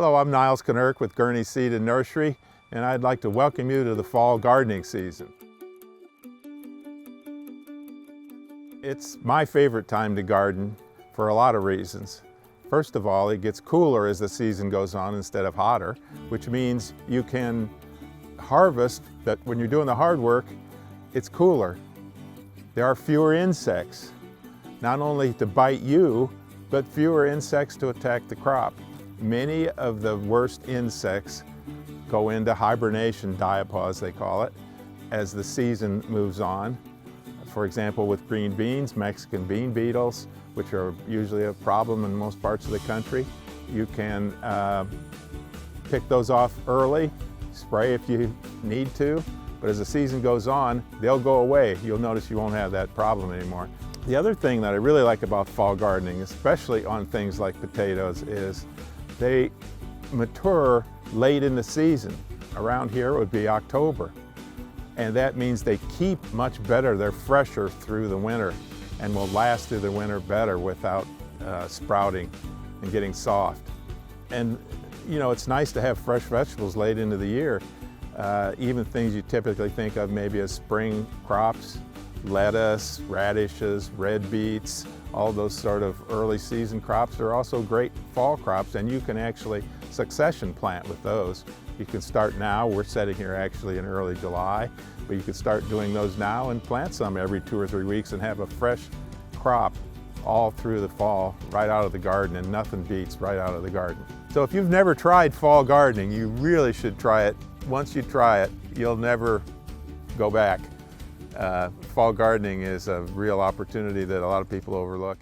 Hello, I'm Niles Kinerk with Gurney Seed and Nursery, and I'd like to welcome you to the fall gardening season. It's my favorite time to garden for a lot of reasons. First of all, it gets cooler as the season goes on instead of hotter, which means you can harvest that when you're doing the hard work, it's cooler. There are fewer insects, not only to bite you, but fewer insects to attack the crop. Many of the worst insects go into hibernation, diapause they call it, as the season moves on. For example, with green beans, Mexican bean beetles, which are usually a problem in most parts of the country. You can pick those off early, spray if you need to, but as the season goes on, they'll go away. You'll notice you won't have that problem anymore. The other thing that I really like about fall gardening, especially on things like potatoes, is they mature late in the season. Around here it would be October. And that means they keep much better. They're fresher through the winter and will last through the winter better without sprouting and getting soft. And you know, it's nice to have fresh vegetables late into the year. Even things you typically think of maybe as spring crops, lettuce, radishes, red beets, all those sort of early season crops are also great fall crops, and you can actually succession plant with those. You can start now. We're sitting here actually in early July, but you can start doing those now and plant some every 2 or 3 weeks and have a fresh crop all through the fall, right out of the garden, and nothing beats right out of the garden. So if you've never tried fall gardening, you really should try it. Once you try it, you'll never go back. Fall gardening is a real opportunity that a lot of people overlook.